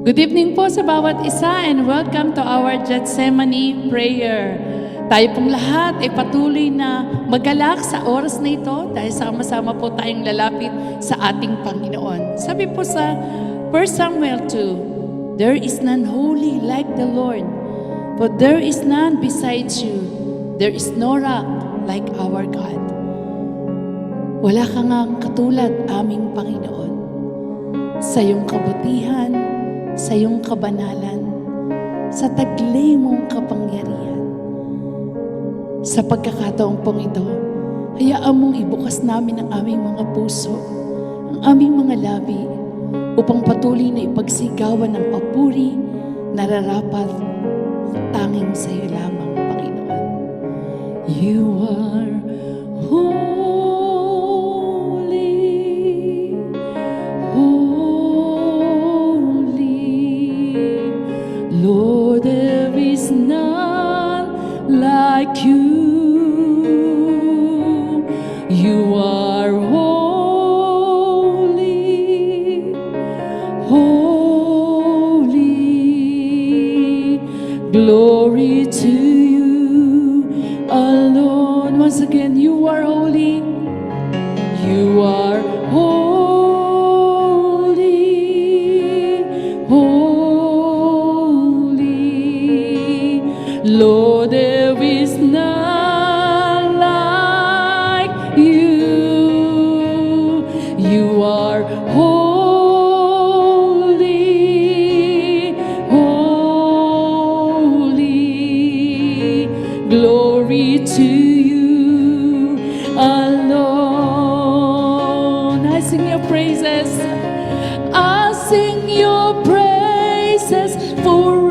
Good evening po sa bawat isa and welcome to our Gethsemane prayer. Tayo pong lahat ay patuloy na magalak sa oras na ito dahil sama-sama po tayong lalapit sa ating Panginoon. Sabi po sa 1 Samuel 2, "There is none holy like the Lord, for there is none besides you. There is no rock like our God." Wala ka nga katulad aming Panginoon. Sa iyong kabutihan, sa iyong kabanalan, sa taglay mong kapangyarihan. Sa pagkakataong pong ito, hayaan mong ibukas namin ang aming mga puso, ang aming mga labi, upang patuloy na ipagsigawan ng papuri, nararapat, tanging sa iyo lamang, Panginoon. You are holy. Lord, there is none like you. You are holy, holy. Glory to you alone. Once again, you are holy. You are holy, holy. Lord, there is none like you. You are holy, holy. Glory to you alone. I sing your praises. I sing your praises forever.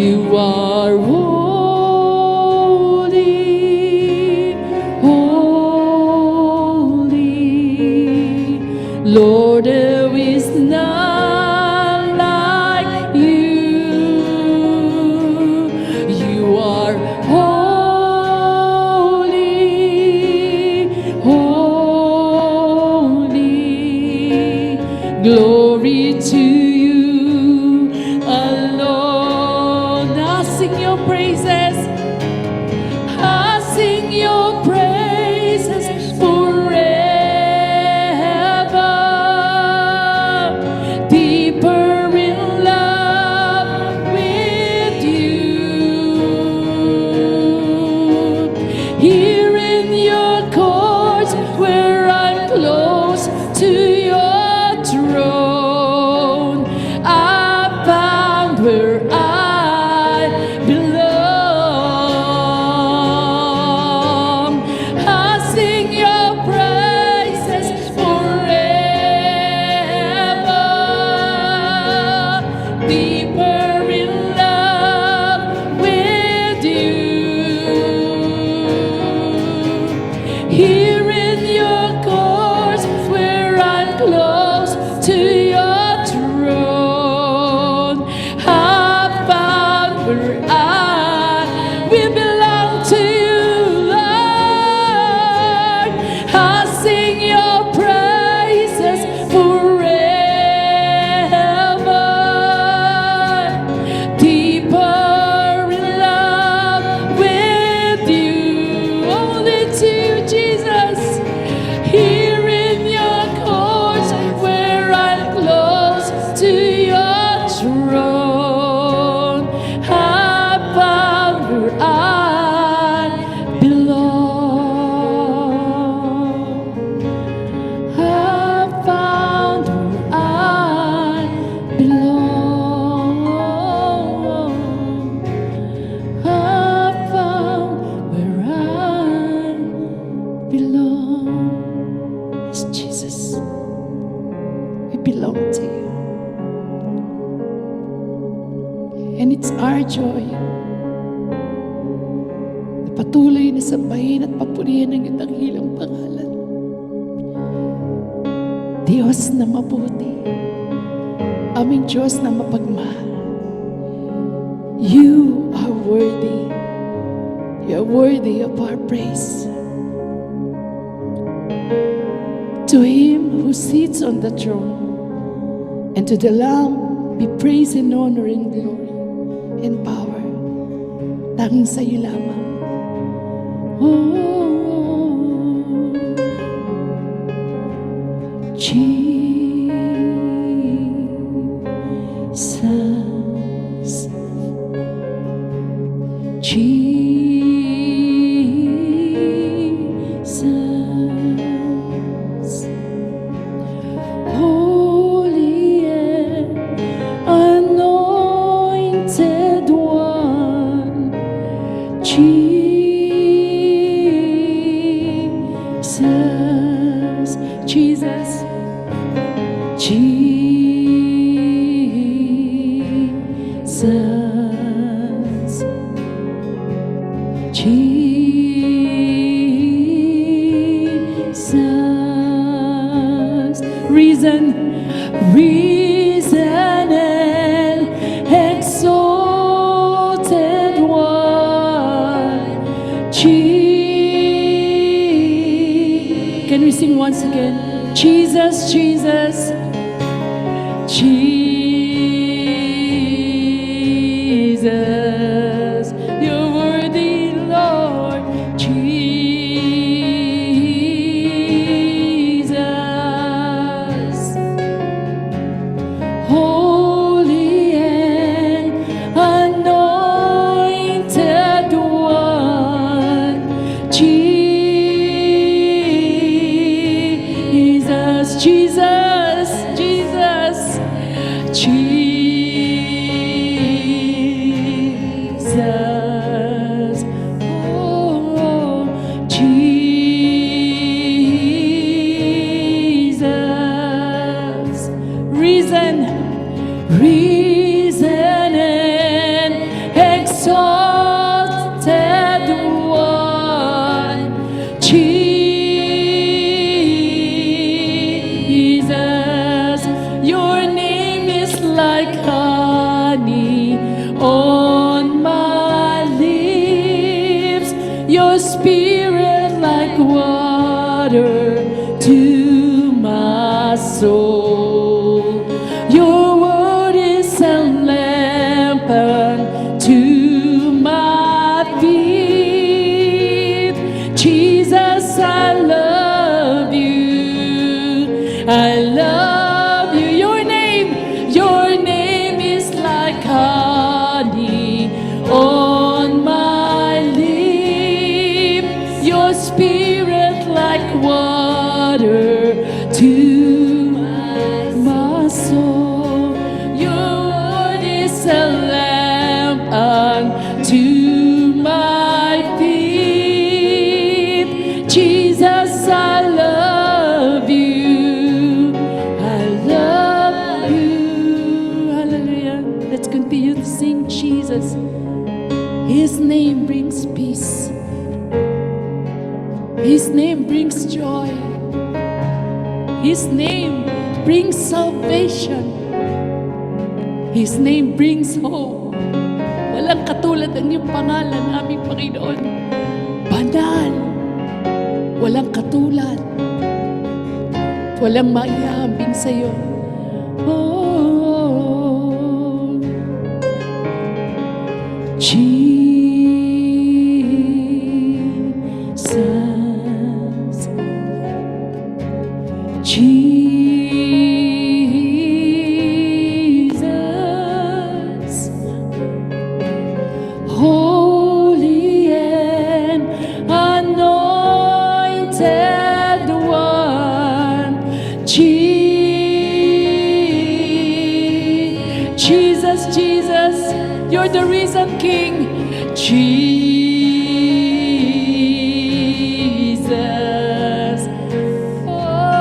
You are holy, holy. Lord, there is none like you. You are holy, holy. Glory to you alone. I sing your praises. I sing your praises forever. Deeper in love with you. Here in your courts where I'm close to your throne, We belong to you. And it's our joy na patuloy na sambahin at papurihan ng iyong dakilang pangalan. Diyos na mabuti, aming Diyos na mapagmahal. You are worthy. You are worthy of our praise. To Him who sits on the throne and to the Lamb be praise and honor and glory and power. Tanging sa iyo lamang. Oh, Jesus, Jesus, Holy and Anointed One, Jesus, Jesus, Jesus, Jesus, risen and exalted One, Can we sing once again? Jesus, Jesus, Jesus, you're worthy, Lord. Jesus, Holy and Anointed One, Jesus, Jesus, Jesus, Jesus, oh, Jesus, risen and exalted One, Jesus, your name is like honey on my lips, your spirit like water to my soul. Your word is a lamp unto my feet. Jesus, I love you. I love you. Your name is like honey on my lips. Your spirit like water to my soul. Your word is a lamp unto my feet. Jesus, I love you. I love you. Hallelujah. Let's continue to sing Jesus. His name brings peace. His name brings joy. His name brings salvation. His name brings hope. Walang katulad ang iyong pangalan, aming Panginoon. Banal. Walang katulad. Walang maiambing sa iyo. Oh, Jesus, Jesus, Holy and Anointed One, Jesus, Jesus, you're the risen King. Jesus, oh,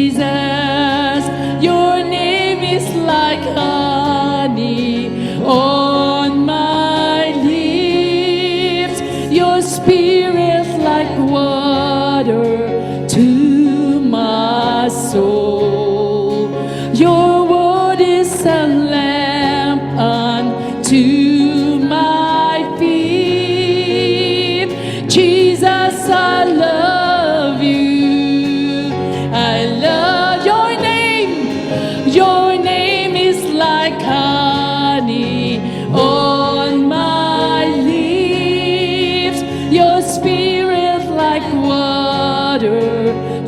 Jesus, your name is like honey on my lips, your spirit like water to my soul. Your word is a lamp unto my feet. Jesus, I love you. I love your name. Your name is like honey on my lips. Your spirit like water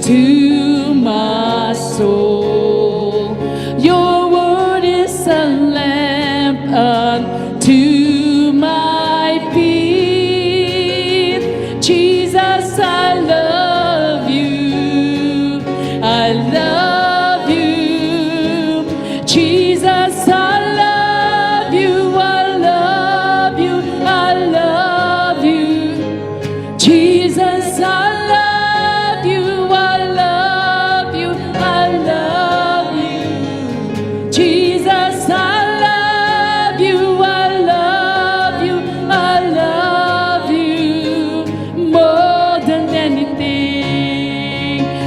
to my soul. Your word is a lamp unto my feet. Jesus, I love you. I love you. Jesus, I love you. I love you. I love you. Jesus, I love you. I love you. I love you. Jesus, I love you. I love you. I love you more than anything.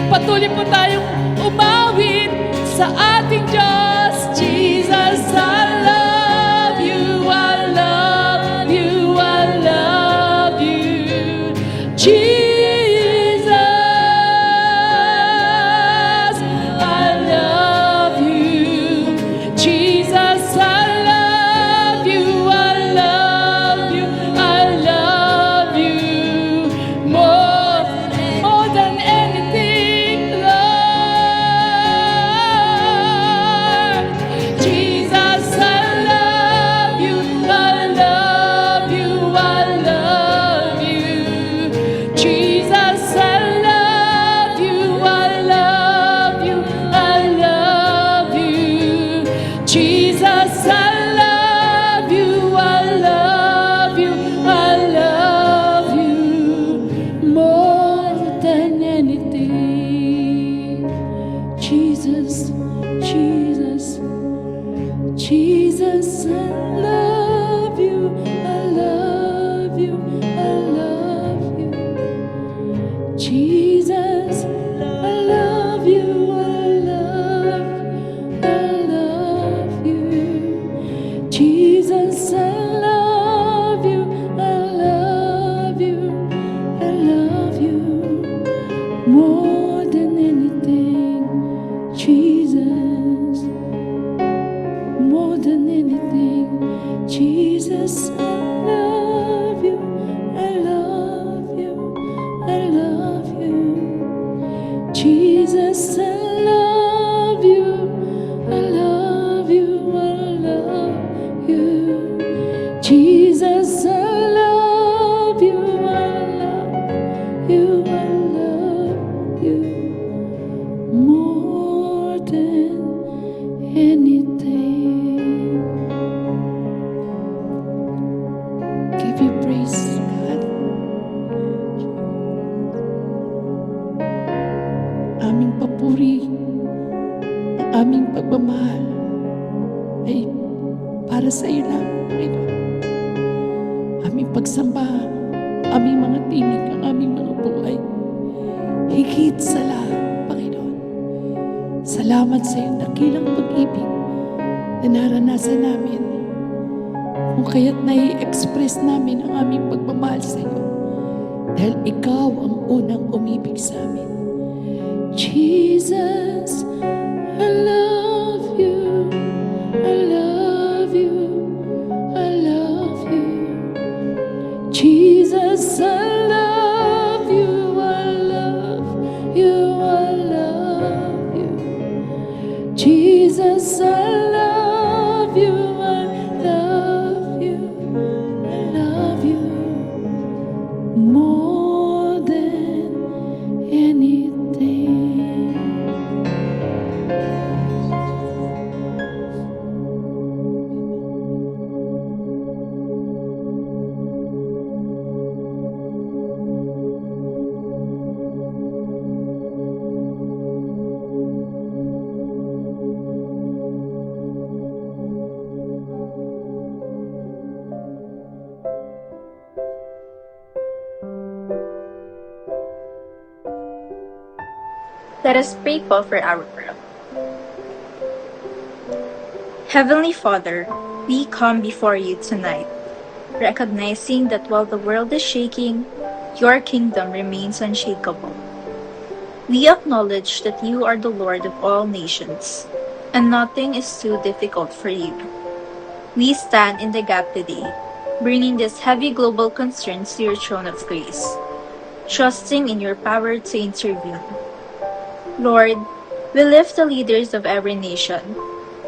Patuloy po tayong umawit sa ating Diyos. Jesus, I love you. I love you. I love you. Jesus, I love you. Jesus, I love you. I love you. I love you more than anything, Lord. Jesus, I love you. I love you. I love you. Jesus, I love you. I love you. I love you. Jesus, I love you. I love you. I love you more than anything. Jesus, Jesus, Jesus, I love you. I love you. I love you. Jesus, I love you. I love you. Jesus, I love you. I love you. I love you more than anything. Jesus, more than anything. Jesus, I love you. I love you. I love you. Jesus, I love you. I love you. I love you. Jesus, I love you. I love you. I love you more than anything. Give you praise, God. Aming papuri, ang aming pagmamahal ay para sa iyo lang, Panginoon. Aming pagsamba, aming mga tinig, ang aming mga buhay. Higit sa lahat, Panginoon. Salamat sa iyong dakilang pag-ibig na naranasan namin. Kung kaya't nai-express namin ang aming pagmamahal sa iyo. Dahil ikaw ang unang umibig sa amin. Jesus, I love you. I love you. I love you. Jesus, I love you. I love you. I love you. Jesus, I love you. I love you. I love you more than anything. Let us pray po for our world. Heavenly Father, we come before you tonight, recognizing that while the world is shaking, your kingdom remains unshakable. We acknowledge that you are the Lord of all nations, and nothing is too difficult for you. We stand in the gap today, bringing these heavy global concerns to your throne of grace, trusting in your power to intervene. Lord, we lift the leaders of every nation.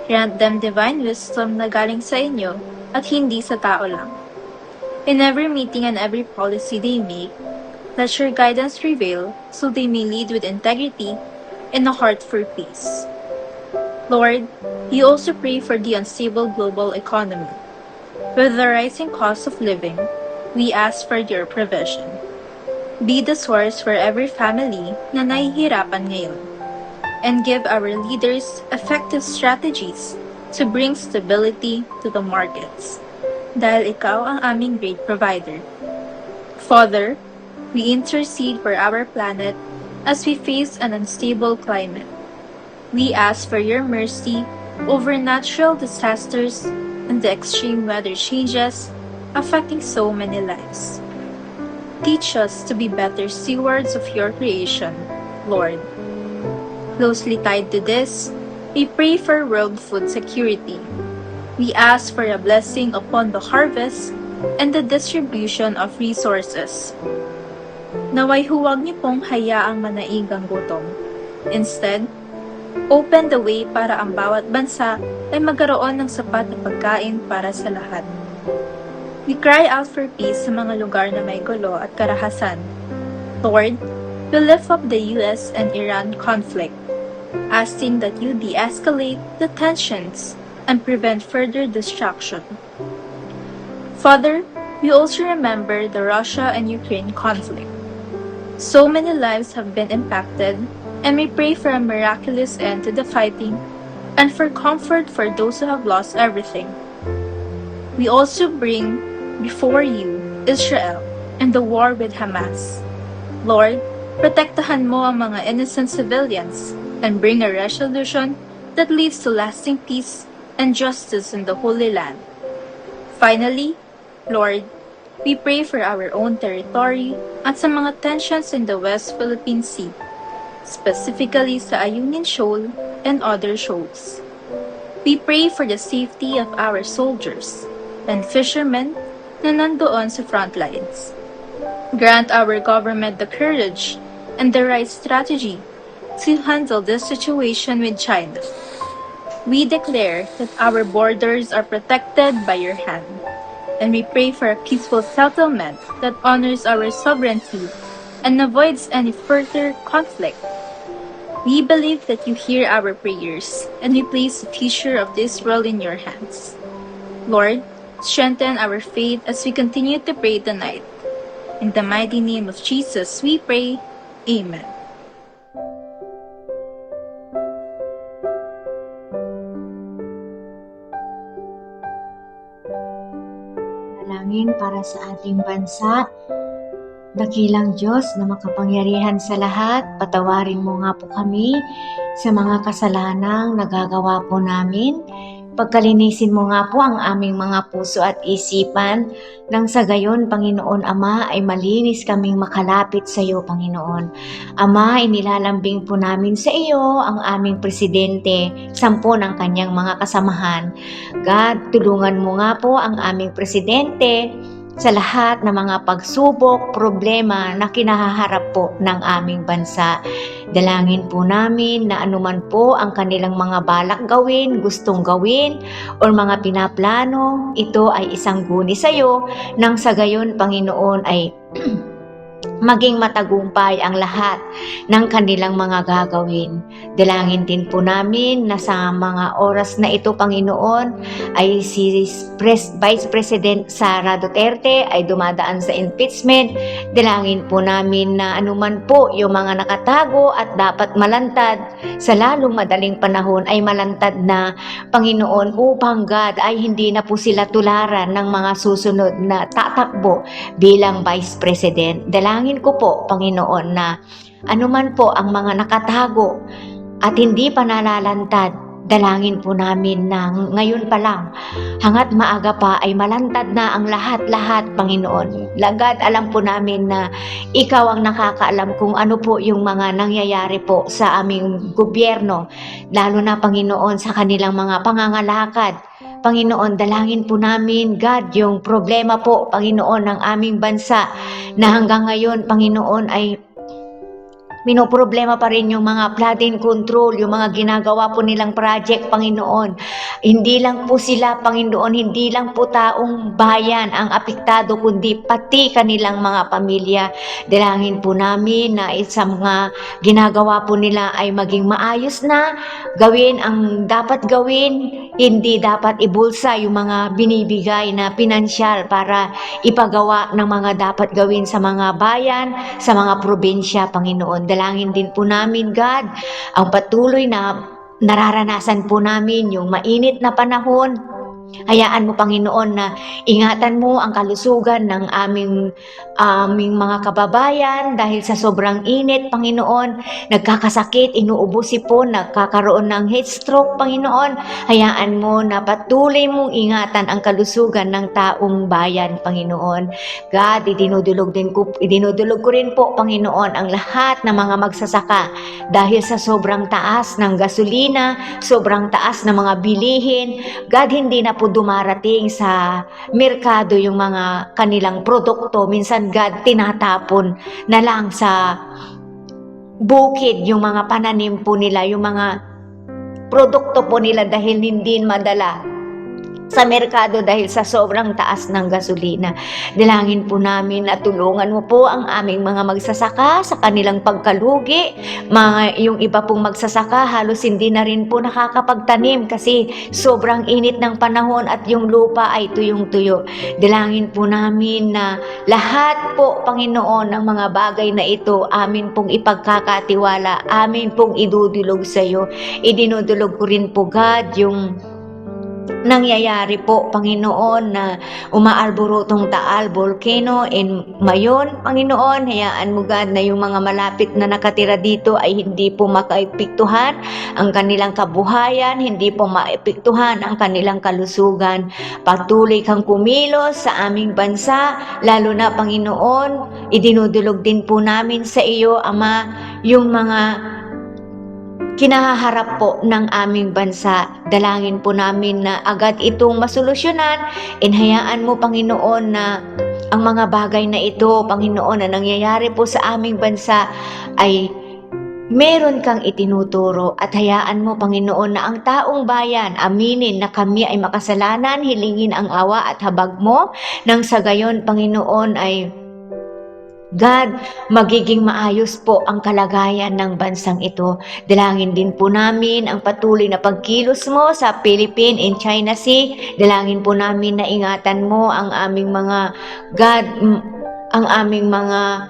Grant them divine wisdom na galing sa inyo at hindi sa tao lang. In every meeting and every policy they make, let your guidance prevail so they may lead with integrity and a heart for peace. Lord, we also pray for the unstable global economy. With the rising cost of living, we ask for your provision. Be the source for every family na nahihirapan ngayon, and give our leaders effective strategies to bring stability to the markets, dahil ikaw ang aming great provider. Father, we intercede for our planet as we face an unstable climate. We ask for your mercy over natural disasters and the extreme weather changes affecting so many lives. Teach us to be better stewards of your creation, Lord. Closely tied to this, we pray for world food security. We ask for a blessing upon the harvest and the distribution of resources. Naway huwag niyo pong hayaang manaig ang gutom. Instead, open the way para ang bawat bansa ay magkaroon ng sapat na pagkain para sa lahat. We cry out for peace sa mga lugar na may gulo at karahasan. Lord, we lift up the US and Iran conflict, asking that you de-escalate the tensions and prevent further destruction. Father, we also remember the Russia and Ukraine conflict. So many lives have been impacted, and we pray for a miraculous end to the fighting and for comfort for those who have lost everything. We also bring before you Israel and the war with Hamas. Lord, protektahan mo ang mga innocent civilians and bring a resolution that leads to lasting peace and justice in the Holy Land. Finally, Lord, we pray for our own territory at sa mga tensions in the West Philippine Sea, specifically sa Ayungin Shoal and other shoals. We pray for the safety of our soldiers and fishermen na nandoon sa front lines. Grant our government the courage and the right strategy to handle this situation with China. We declare that our borders are protected by your hand, and we pray for a peaceful settlement that honors our sovereignty and avoids any further conflict. We believe that you hear our prayers, and we place the future of this world in your hands. Lord, strengthen our faith as we continue to pray tonight. In the mighty name of Jesus, we pray. Amen. Dalangin para sa ating bansa. Dakilang Diyos na makapangyarihan sa lahat, patawarin mo nga po kami sa mga kasalanang nagagawa po namin. Pagkalinisin mo nga po ang aming mga puso at isipan, nang sa gayon, Panginoon Ama, ay malinis kaming makalapit sa iyo, Panginoon. Ama, inilalambing po namin sa iyo ang aming presidente, 10 ng kanyang mga kasamahan. God, tulungan mo nga po ang aming presidente sa lahat ng mga pagsubok, problema na kinahaharap po ng aming bansa. Dalangin po namin na anuman po ang kanilang mga balak gawin, gustong gawin, o mga pinaplano, ito ay isang guni sa iyo, nang sa gayon, Panginoon, ay maging matagumpay ang lahat ng kanilang mga gagawin. Dalangin din po namin na sa mga oras na ito, Panginoon, ay si Vice President Sara Duterte ay dumadaan sa impeachment. Dalangin po namin na anuman po yung mga nakatago at dapat malantad sa lalong madaling panahon ay malantad na, Panginoon, upang God ay hindi na po sila tularan ng mga susunod na tatakbo bilang Vice President. Dalangin Dalangin ko po, Panginoon, na anuman po ang mga nakatago at hindi pa nalalantad, dalangin po namin na ngayon pa lang, hangat maaga pa ay malantad na ang lahat-lahat, Panginoon. Lagad alam po namin na Ikaw ang nakakaalam kung ano po yung mga nangyayari po sa aming gobyerno, lalo na, Panginoon, sa kanilang mga pangangalakad. Panginoon, dalangin po namin, God, yung problema po, Panginoon, ng aming bansa na hanggang ngayon, Panginoon, ay minoproblema pa rin yung mga flood control, yung mga ginagawa po nilang project, Panginoon. Hindi lang po sila, Panginoon, hindi lang po taong bayan ang apektado, kundi pati kanilang mga pamilya. Dalangin po namin na sa mga ginagawa po nila ay maging maayos na, gawin ang dapat gawin, hindi dapat ibulsa yung mga binibigay na pinansyal para ipagawa ng mga dapat gawin sa mga bayan, sa mga probinsya, Panginoon. Dalangin din po namin, God, ang patuloy na nararanasan po namin yung mainit na panahon. Hayaan mo, Panginoon, na ingatan mo ang kalusugan ng aming mga kababayan dahil sa sobrang init, Panginoon. Nagkakasakit, inuubos sipon, nagkakaroon ng heat stroke, Panginoon. Hayaan mo na patuloy mong ingatan ang kalusugan ng taong bayan, Panginoon. God, idinudulog ko rin po, Panginoon, ang lahat ng mga magsasaka dahil sa sobrang taas ng gasolina, sobrang taas ng mga bilihin. God, hindi na po dumarating sa merkado yung mga kanilang produkto. Minsan, God, tinatapon na lang sa bukid yung mga pananim po nila, yung mga produkto po nila dahil hindi madala sa merkado dahil sa sobrang taas ng gasolina. Dalangin po namin na tulungan mo po ang aming mga magsasaka sa kanilang pagkalugi. Yung iba pong magsasaka halos hindi na rin po nakakapagtanim kasi sobrang init ng panahon at yung lupa ay tuyong-tuyo. Dalangin po namin na lahat po, Panginoon, ng mga bagay na ito amin pong ipagkakatiwala, amin pong idudulog sa iyo. Idinudulog ko rin po, God, yung nangyayari po, Panginoon, na umaalborotong Taal Volcano in Mayon, Panginoon. Hayaan mo, God, na yung mga malapit na nakatira dito ay hindi po makaepektuhan ang kanilang kabuhayan, hindi po maepektuhan ang kanilang kalusugan. Patuloy kang kumilos sa aming bansa, lalo na, Panginoon, idinudulog din po namin sa iyo, Ama, yung mga kinahaharap po ng aming bansa. Dalangin po namin na agad itong masolusyonan. Inhayaan mo, Panginoon, na ang mga bagay na ito, Panginoon, na nangyayari po sa aming bansa ay meron kang itinuturo, at hayaan mo, Panginoon, na ang taong bayan aminin na kami ay makasalanan, hilingin ang awa at habag mo, nang sa gayon, Panginoon, ay God, magiging maayos po ang kalagayan ng bansang ito. Dalangin din po namin ang patuloy na pagkilos mo sa Philippine and China Sea. Dalangin po namin na ingatan mo ang aming mga, God, ang aming mga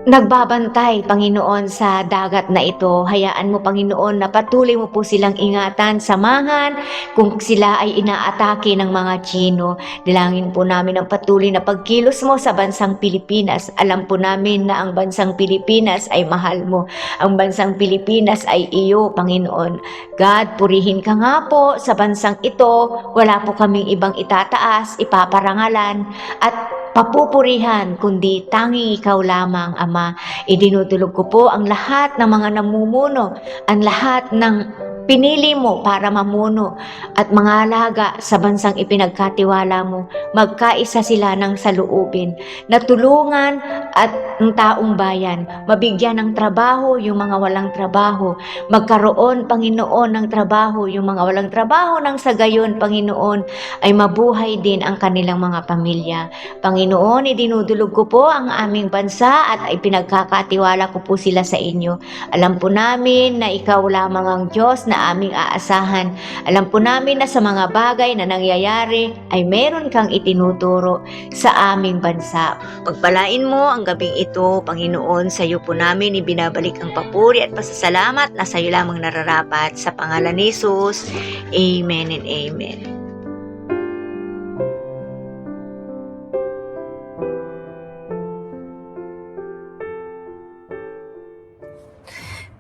nagbabantay, Panginoon, sa dagat na ito. Hayaan mo, Panginoon, na patuloy mo po silang ingatan, samahan kung sila ay inaatake ng mga Tsino. Dalangin po namin ang patuloy na pagkilos mo sa bansang Pilipinas. Alam po namin na ang bansang Pilipinas ay mahal mo. Ang bansang Pilipinas ay iyo, Panginoon. God, purihin ka nga po sa bansang ito. Wala po kaming ibang itataas, ipaparangalan, at papupurihan, kundi tanging ikaw lamang, Ama. Idinudulog ko po ang lahat ng mga namumuno, ang lahat ng pinili mo para mamuno at mga alaga sa bansang ipinagkatiwala mo. Magkaisa sila ng saloobin na tulungan at ang taong bayan, mabigyan ng trabaho yung mga walang trabaho, magkaroon, Panginoon, ng trabaho yung mga walang trabaho, nang sa gayon, Panginoon, ay mabuhay din ang kanilang mga pamilya. Panginoon, idinudulog ko po ang aming bansa at ipinagkakatiwala ko po sila sa inyo. Alam po namin na ikaw lamang ang Diyos na aming aasahan. Alam po namin na sa mga bagay na nangyayari ay meron kang itinuturo sa aming bansa. Pagpalain mo ang gabing ito, Panginoon. Sa iyo po namin ibinabalik ang papuri at pasasalamat na sa iyo lamang nararapat. Sa pangalan ni Jesus, Amen and Amen.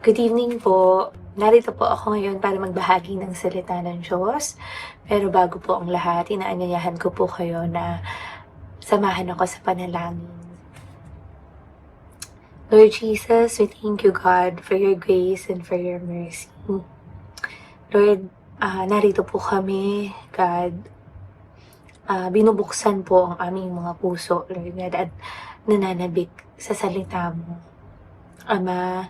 Good evening po. Narito po ako ngayon para magbahagi ng salita ng Diyos. Pero bago po ang lahat, inaanyayahan ko po kayo na samahan ako sa panalangin. Lord Jesus, we thank you, God, for your grace and for your mercy. Lord, narito po kami, God. Binubuksan po ang aming mga puso, Lord God, at nananabik sa salita mo. Ama,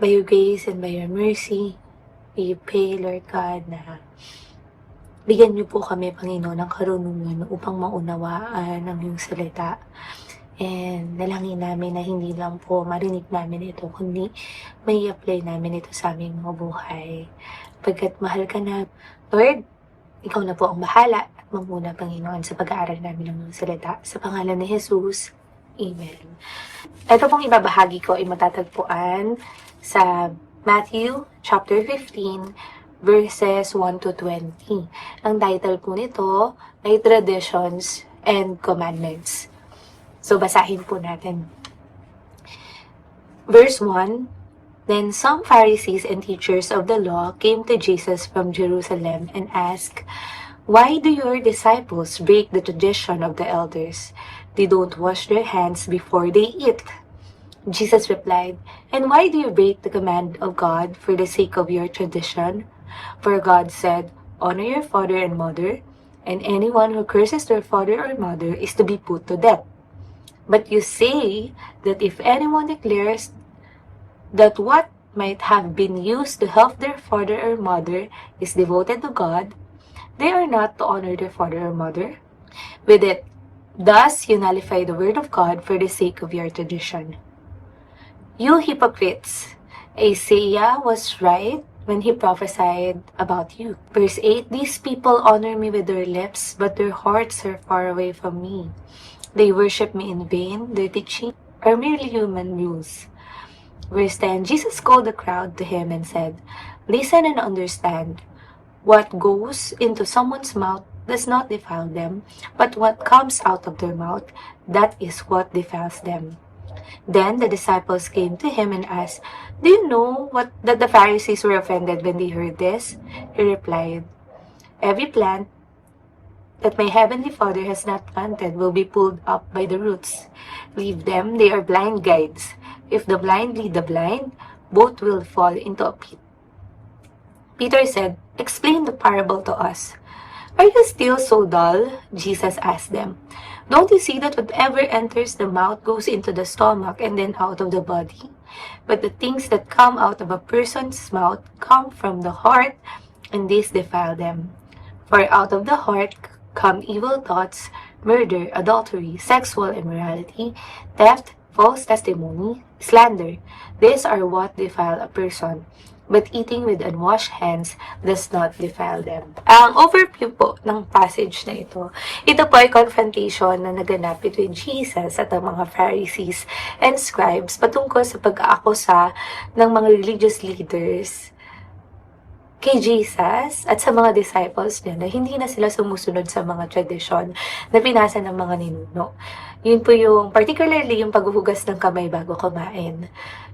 by your grace and by your mercy, we pray, Lord God, na bigyan niyo po kami, Panginoon, ng karunungan upang maunawaan ang iyong salita. And nalangin namin na hindi lang po marinig namin ito, kundi may apply namin ito sa aming mga buhay. Pagkat mahal ka na, Lord, ikaw na po ang bahala at mamuna, Panginoon, sa pag-aaral namin ng mga salita. Sa pangalan ni Jesus, Amen. Ito pong ibabahagi ko ay matatagpuan sa Matthew chapter 15 verses 1 to 20. Ang title po nito ay Traditions and Commandments. So basahin po natin. Verse 1, Then some Pharisees and teachers of the law came to Jesus from Jerusalem and asked, Why do your disciples break the tradition of the elders? They don't wash their hands before they eat. Jesus replied, And why do you break the command of God for the sake of your tradition? For God said, Honor your father and mother, and anyone who curses their father or mother is to be put to death. But you say that if anyone declares that what might have been used to help their father or mother is devoted to God, they are not to honor their father or mother. With it, thus you nullify the word of God for the sake of your tradition. You hypocrites, Isaiah was right when he prophesied about you. Verse 8, These people honor me with their lips, but their hearts are far away from me. They worship me in vain, their teaching are merely human rules. Verse 10, Jesus called the crowd to him and said, Listen and understand. What goes into someone's mouth does not defile them, but what comes out of their mouth, that is what defiles them. Then the disciples came to him and asked, Do you know that the Pharisees were offended when they heard this? He replied, Every plant that my heavenly Father has not planted will be pulled up by the roots. Leave them, they are blind guides. If the blind lead the blind, both will fall into a pit. Peter said, Explain the parable to us. Are you still so dull? Jesus asked them. Don't you see that whatever enters the mouth goes into the stomach and then out of the body? But the things that come out of a person's mouth come from the heart, and these defile them. For out of the heart come evil thoughts, murder, adultery, sexual immorality, theft, false testimony, slander. These are what defile a person. But eating with unwashed hands does not defile them. Ang overview po ng passage na ito po ay confrontation na naganap between Jesus at ang mga Pharisees and scribes patungkol sa pag-aakusa ng mga religious leaders kay Jesus at sa mga disciples niya na hindi na sila sumusunod sa mga tradisyon na pinasa ng mga ninuno. Yun po yung particularly yung paghuhugas ng kamay bago kumain.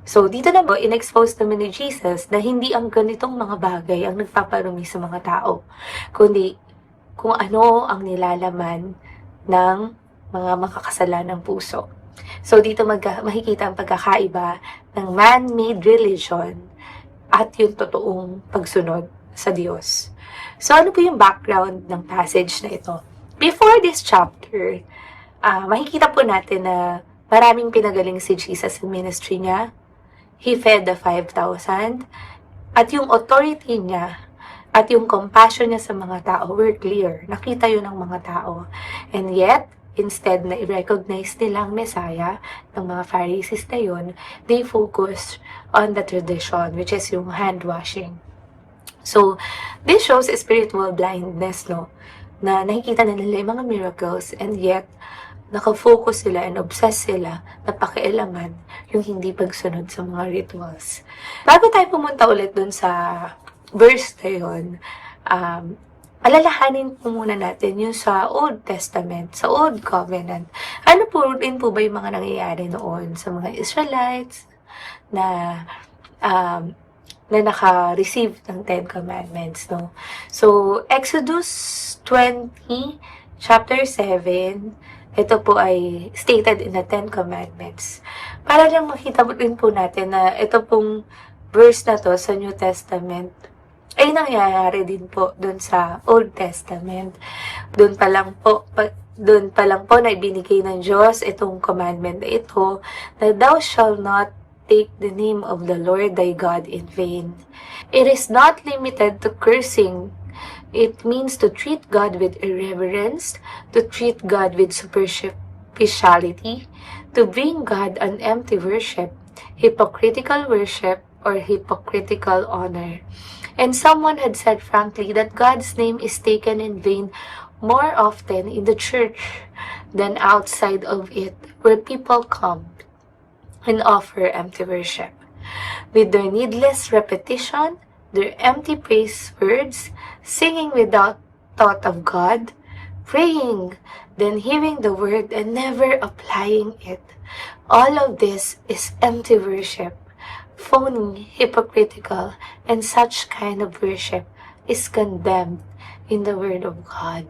So dito na po, in-expose naman ni Jesus na hindi ang ganitong mga bagay ang nagpaparumi sa mga tao, kundi kung ano ang nilalaman ng mga makakasalanang puso. So dito makikita ang pagkakaiba ng man-made religion at yung totoong pagsunod sa Diyos. So ano po yung background ng passage na ito? Before this chapter, makikita po natin na maraming pinagaling si Jesus in ministry niya. He fed the 5,000. At yung authority niya at yung compassion niya sa mga tao were clear. Nakita yun ng mga tao. And yet, instead na i-recognize nilang Messiah ng mga Pharisees na yun, they focused on the tradition, which is yung hand washing. So, this shows spiritual blindness, no? Na nakikita na nila yung mga miracles and yet, nakafocus sila and obsessed sila na pakialaman yung hindi pagsunod sa mga rituals. Bago tayo pumunta ulit dun sa verse na yun, alalahanin po muna natin yung sa Old Testament, sa Old Covenant. Ano po rin po ba yung mga nangyayari noon sa mga Israelites na na naka-receive ng Ten Commandments, no? So, Exodus 20, chapter 7, ito po ay stated in the Ten Commandments. Para lang makita rin po natin na ito pong verse na to sa New Testament ay nangyayari din po dun sa Old Testament. Doon pa lang po na ibinigay ng Diyos itong commandment na ito, na thou shalt not take the name of the Lord thy God in vain. It is not limited to cursing. It means to treat God with irreverence, to treat God with superficiality, to bring God an empty worship, hypocritical worship, or hypocritical honor. And someone had said frankly that God's name is taken in vain more often in the church than outside of it, where people come and offer empty worship. With their needless repetition, their empty praise words, singing without thought of God, praying, then hearing the word and never applying it. All of this is empty worship, phony, hypocritical, and such kind of worship is condemned in the Word of God.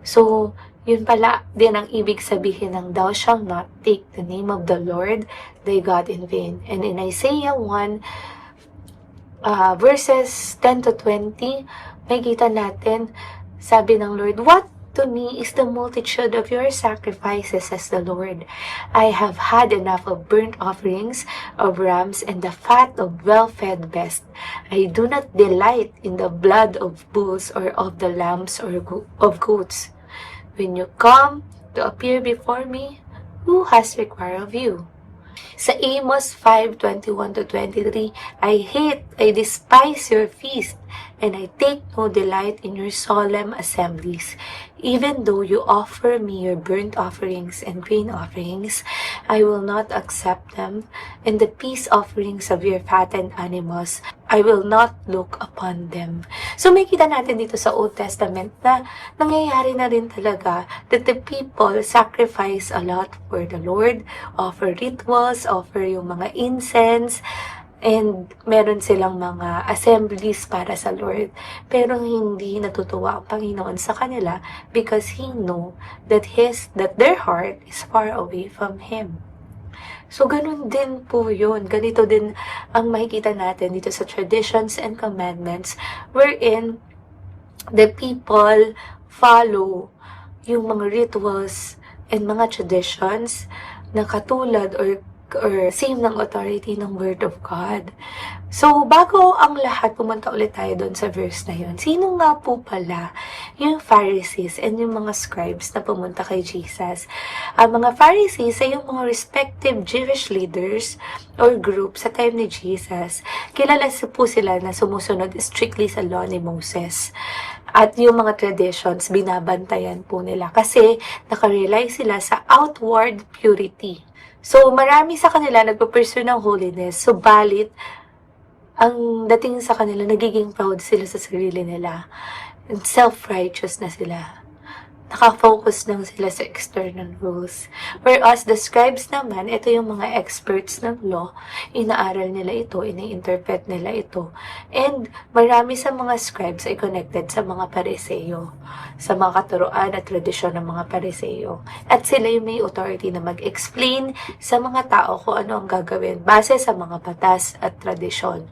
So, yun pala din ang ibig sabihin ng thou shalt not take the name of the Lord thy God in vain. And in Isaiah 1, verses 10 to 20, may kita natin, sabi ng Lord, what to me is the multitude of your sacrifices, says the Lord. I have had enough of burnt offerings, of rams, and the fat of well-fed beasts. I do not delight in the blood of bulls or of the lambs or of goats. When you come to appear before me, who has required of you? Sa Amos 5:21-23, I despise your feast, and I take no delight in your solemn assemblies. Even though you offer me your burnt offerings and grain offerings, I will not accept them, and the peace offerings of your fattened animals, I will not look upon them. So may kita natin dito sa Old Testament na nangyayari na rin talaga that the people sacrifice a lot for the Lord, offer rituals, offer yung mga incense, and meron silang mga assemblies para sa Lord. Pero hindi natutuwa ang Panginoon sa kanila because He know that their heart is far away from Him. So, ganun din po yun. Ganito din ang makikita natin dito sa traditions and commandments wherein the people follow yung mga rituals and mga traditions na katulad or same ng authority ng Word of God. So, bago ang lahat, pumunta ulit tayo doon sa verse na yun. Sino nga po pala yung Pharisees and yung mga scribes na pumunta kay Jesus? Ang mga Pharisees ay yung mga respective Jewish leaders or group sa time ni Jesus. Kilala po sila na sumusunod strictly sa law ni Moses. At yung mga traditions, binabantayan po nila kasi nakarely sila sa outward purity. So, marami sa kanila nagpo-pursue ng holiness, subalit, ang dating sa kanila, nagiging proud sila sa sarili nila. And self-righteous na sila. Nakafocus lang sila sa external rules. Whereas the scribes naman, ito yung mga experts ng law, inaaral nila ito, ini-interpret nila ito. And marami sa mga scribes ay connected sa mga Pariseo, sa mga katuruan at tradisyon ng mga Pariseo. At sila yung may authority na mag-explain sa mga tao kung ano ang gagawin base sa mga batas at tradisyon.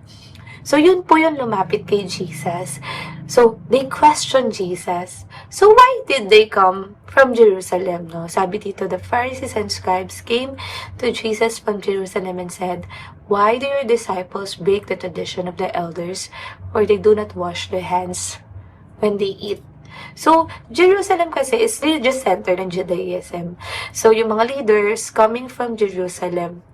So, yun po yung lumapit kay Jesus. So, they questioned Jesus. So, why did they come from Jerusalem, no? Sabi dito, the Pharisees and scribes came to Jesus from Jerusalem and said, why do your disciples break the tradition of the elders, or they do not wash their hands when they eat? So, Jerusalem kasi is religious center ng Judaism. So, yung mga leaders coming from Jerusalem,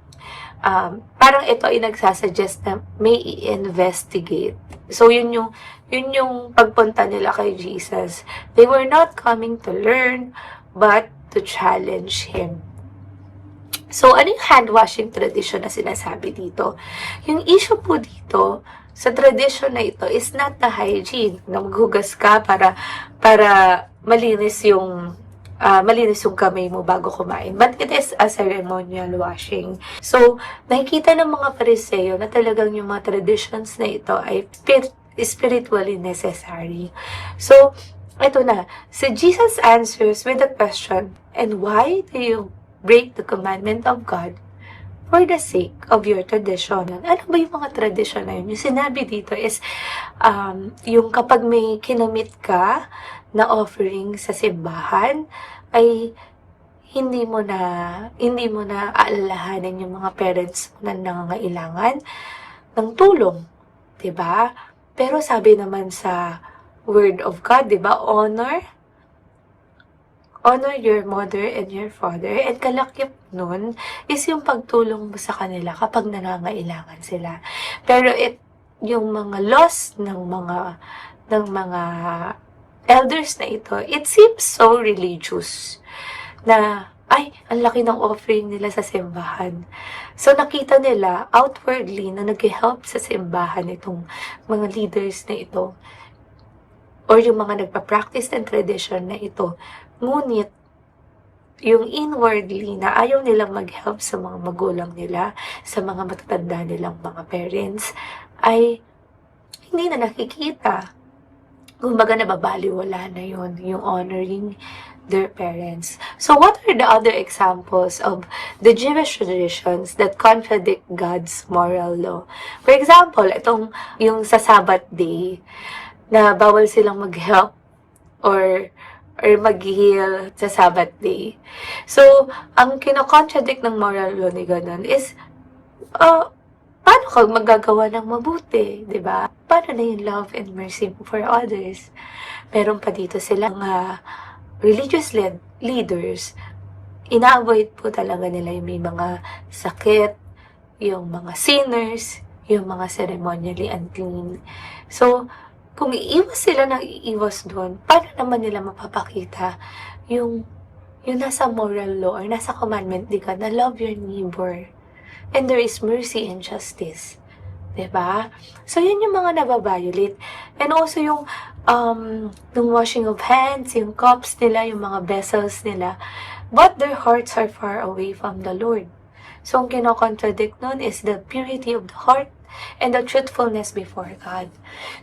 parang ito ay nagsasuggest na may i-investigate. So, yun yung pagpunta nila kay Jesus. They were not coming to learn, but to challenge Him. So, ano yung hand-washing tradition na sinasabi dito? Yung issue po dito, sa tradition na ito, is not the hygiene, na maghugas ka para malinis yung malinis yung kamay mo bago kumain. But it is a ceremonial washing. So, nakikita ng mga Pariseo na talagang yung mga traditions na ito ay spiritually necessary. So, ito na. So, Jesus answers with a question, and why do you break the commandment of God for the sake of your tradition? Ano ba yung mga tradition na yun? Yung sinabi dito is, yung kapag may kinamit ka na offering sa simbahan, ay hindi mo na aalalahanin yung mga parents mo na nangangailangan ng tulong, 'di ba? Pero sabi naman sa Word of God, 'di ba? Honor your mother and your father. And kalakip nun is yung pagtulong mo sa kanila kapag nangangailangan sila. Pero yung mga laws ng mga elders na ito, it seems so religious na, ay, ang laki ng offering nila sa simbahan. So, nakita nila outwardly na nag-help sa simbahan itong mga leaders na ito or yung mga nagpa-practice ng tradition na ito. Ngunit, yung inwardly na ayaw nilang mag-help sa mga magulang nila, sa mga matatanda nilang mga parents, ay hindi na nakikita. Kumbaga nababaliwala na yun, yung honoring their parents. So what are the other examples of the Jewish traditions that contradict God's moral law? For example, yung sa Sabbath day, na bawal silang mag-help or mag-heal sa Sabbath day. So, ang kino-contradict ng moral law ni ganun is, paano ka magagawa ng mabuti, di ba? Paano na yung love and mercy for others? Meron pa dito silang religious leaders, ina-avoid po talaga nila yung may mga sakit, yung mga sinners, yung mga ceremonially unclean. So, kung iiwas sila ng iiwas doon, paano naman nila mapapakita yung nasa moral law or nasa commandment di ka na love your neighbor? And there is mercy and justice. Diba? So, yun yung mga nababiolate. And also yung washing of hands, yung cups nila, yung mga vessels nila. But their hearts are far away from the Lord. So, ang kinocontradict nun is the purity of the heart and the truthfulness before God.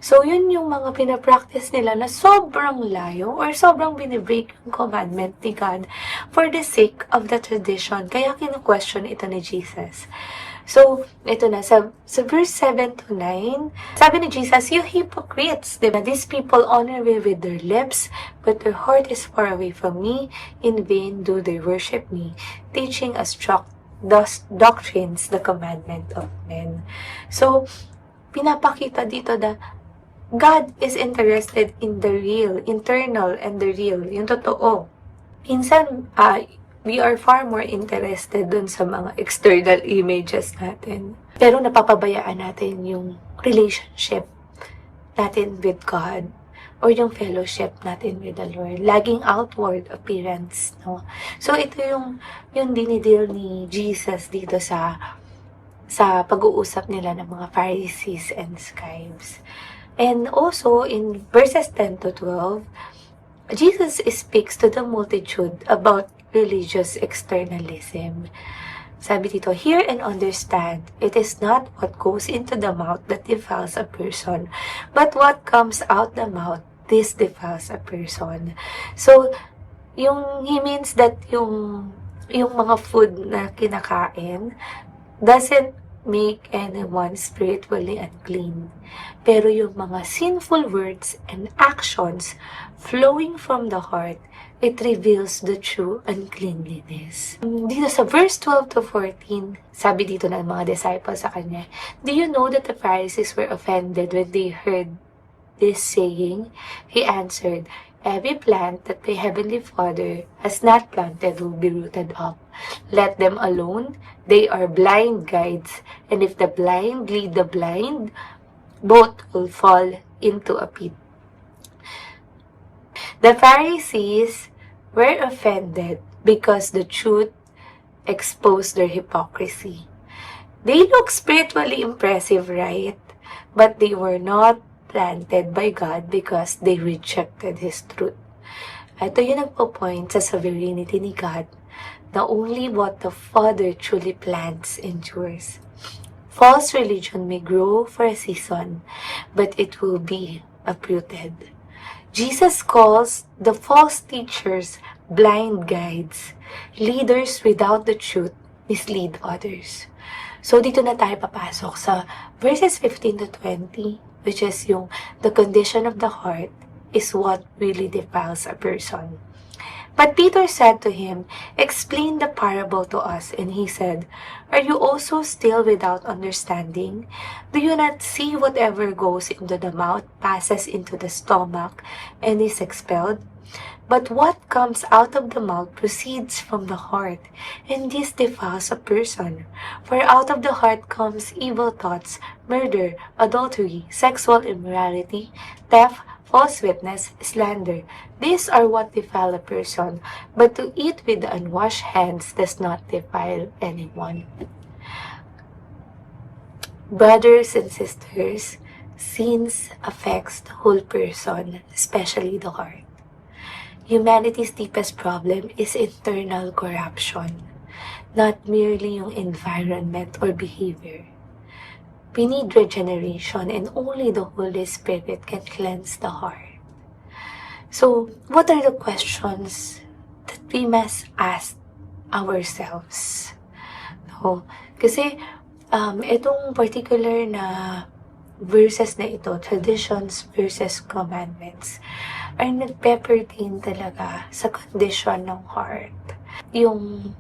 So, yun yung mga pinapractice nila na sobrang layo or sobrang binibreak yung commandment ni God for the sake of the tradition. Kaya kino-question ito ni Jesus. So, ito na, sa verse 7 to 9, sabi ni Jesus, you hypocrites, diba? These people honor me with their lips, but their heart is far away from me. In vain do they worship me, teaching as doctrines the commandment of men. So, pinapakita dito na God is interested in the real, internal and the real, yung totoo. Minsan, we are far more interested dun sa mga external images natin. Pero napapabayaan natin yung relationship natin with God or yung fellowship natin with the Lord. Laging outward appearance, no? So, ito yung dinideal ni Jesus dito sa pag-uusap nila ng mga Pharisees and scribes. And also, in verses 10 to 12, Jesus speaks to the multitude about religious externalism. Sabi dito, hear and understand, it is not what goes into the mouth that defiles a person, but what comes out the mouth, this defiles a person. So, he means that yung mga food na kinakain doesn't make anyone spiritually unclean. Pero yung mga sinful words and actions flowing from the heart, it reveals the true uncleanliness. Dito sa verse 12 to 14, sabi dito ng mga disciples sa kanya, do you know that the Pharisees were offended when they heard this saying? He answered, every plant that my heavenly Father has not planted will be rooted up. Let them alone. They are blind guides, and if the blind lead the blind, both will fall into a pit. The Pharisees were offended because the truth exposed their hypocrisy. They look spiritually impressive, right? But they were not planted by God because they rejected His truth. Ito yung nagpo-point sa sovereignty ni God na only what the Father truly plans endures. False religion may grow for a season, but it will be uprooted. Jesus calls the false teachers blind guides. Leaders without the truth mislead others. So dito na tayo papasok sa verses 15 to 20, which is yung the condition of the heart is what really defiles a person. But Peter said to him, "Explain the parable to us." And he said, "Are you also still without understanding? Do you not see whatever goes into the mouth passes into the stomach and is expelled? But what comes out of the mouth proceeds from the heart, and this defiles a person. For out of the heart comes evil thoughts, murder, adultery, sexual immorality, theft, false witness, slander. These are what defile a person, but to eat with the unwashed hands does not defile anyone." Brothers and sisters, sins affects the whole person, especially the heart. Humanity's deepest problem is internal corruption, not merely yung environment or behavior. We need regeneration, and only the Holy Spirit can cleanse the heart. So, what are the questions that we must ask ourselves? No? Kasi, itong particular na verses na ito, traditions versus commandments, ay nagpe-pertain talaga sa condition ng heart. Yung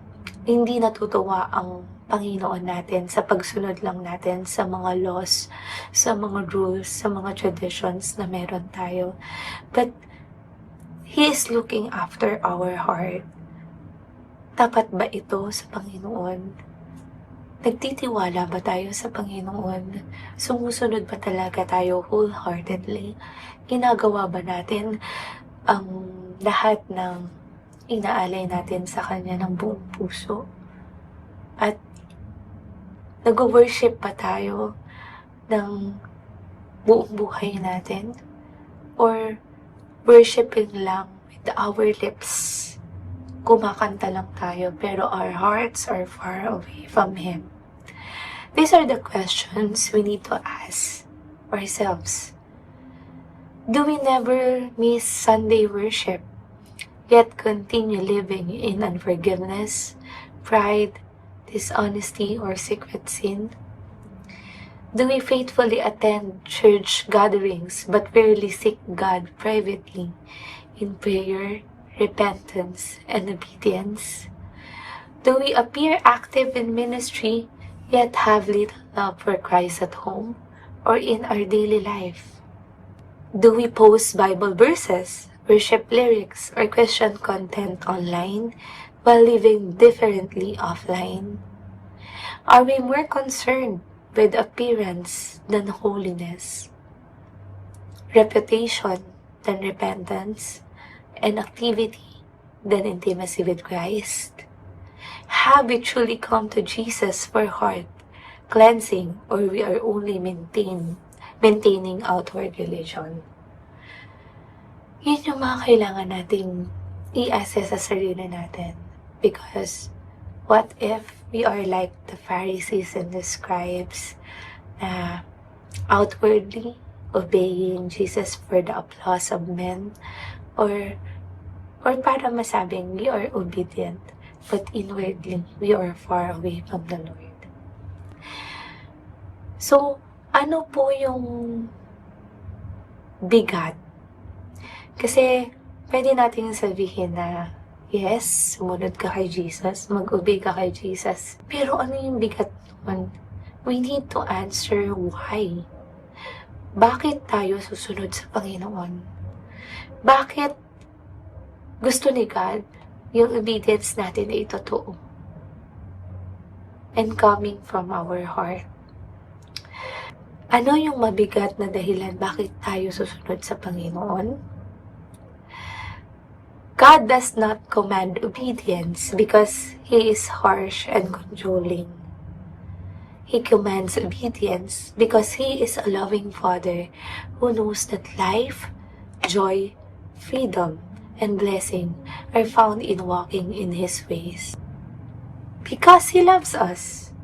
hindi natutuwa ang Panginoon natin sa pagsunod lang natin sa mga laws, sa mga rules, sa mga traditions na meron tayo. But He is looking after our heart. Dapat ba ito sa Panginoon? Nagtitiwala ba tayo sa Panginoon? Sumusunod ba talaga tayo wholeheartedly? Ginagawa ba natin ang lahat ng inaalay natin sa Kanya ng buong puso? At nag-worship pa tayo ng buong buhay natin? Or worshiping lang with our lips? Kumakanta lang tayo pero our hearts are far away from Him. These are the questions we need to ask ourselves. Do we never miss Sunday worship, yet continue living in unforgiveness, pride, dishonesty, or secret sin? Do we faithfully attend church gatherings but rarely seek God privately in prayer, repentance, and obedience? Do we appear active in ministry yet have little love for Christ at home or in our daily life? Do we post Bible verses, worship lyrics, or Christian content online while living differently offline? Are we more concerned with appearance than holiness, reputation than repentance, and activity than intimacy with Christ? Have we truly come to Jesus for heart cleansing, or we are only maintaining outward religion? Yun yung mga kailangan nating i-assess sa sarili natin. Because what if we are like the Pharisees and the scribes na outwardly obeying Jesus for the applause of men, or para masabing we are obedient but inwardly we are far away from the Lord? So, ano po yung bigat? Kasi pwede nating sabihin na yes, sumunod ka kay Jesus, mag-obey ka kay Jesus. Pero ano yung bigat naman? We need to answer why. Bakit tayo susunod sa Panginoon? Bakit gusto ni God yung obedience natin ay totoo and coming from our heart? Ano yung mabigat na dahilan bakit tayo susunod sa Panginoon? God does not command obedience because He is harsh and controlling. He commands obedience because He is a loving Father who knows that life, joy, freedom, and blessing are found in walking in His ways. Because He loves us.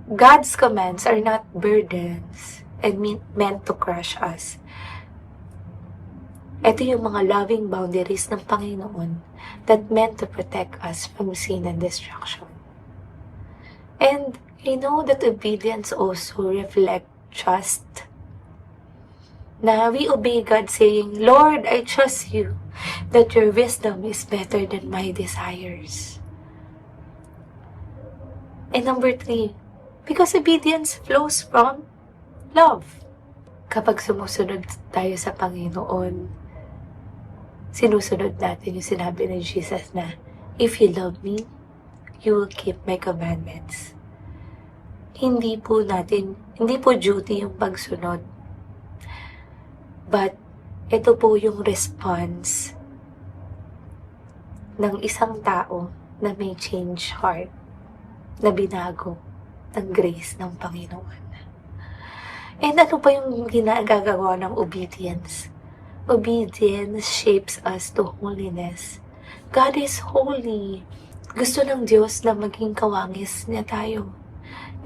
God's commands are not burdens and meant to crush us. Ito yung mga loving boundaries ng Panginoon that meant to protect us from sin and destruction. And I know that obedience also reflects trust. Na we obey God saying, Lord, I trust you that your wisdom is better than my desires. And number 3, because obedience flows from love. Kapag sumusunod tayo sa Panginoon, sinusunod natin yung sinabi ni Jesus na, if you love me, you will keep my commandments. Hindi po duty yung pagsunod. But, ito po yung response ng isang tao na may change heart, na binago ng grace ng Panginoon. And ano pa yung ginagagawa ng obedience? Obedience shapes us to holiness. God is holy. Gusto ng Diyos na maging kawangis niya tayo.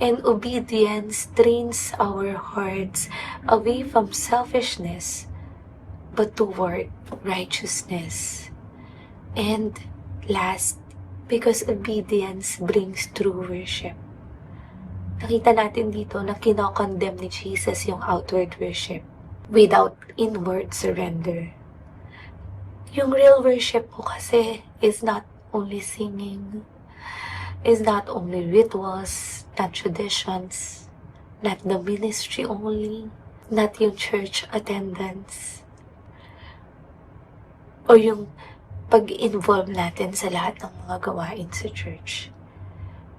And obedience trains our hearts away from selfishness, but toward righteousness. And last, because obedience brings true worship. Nakita natin dito na kinokondemn ni Jesus yung outward worship without inward surrender. Yung real worship po kasi is not only singing, is not only rituals, not traditions, not the ministry only, not yung church attendance, o yung pag-involve natin sa lahat ng mga gawain sa church.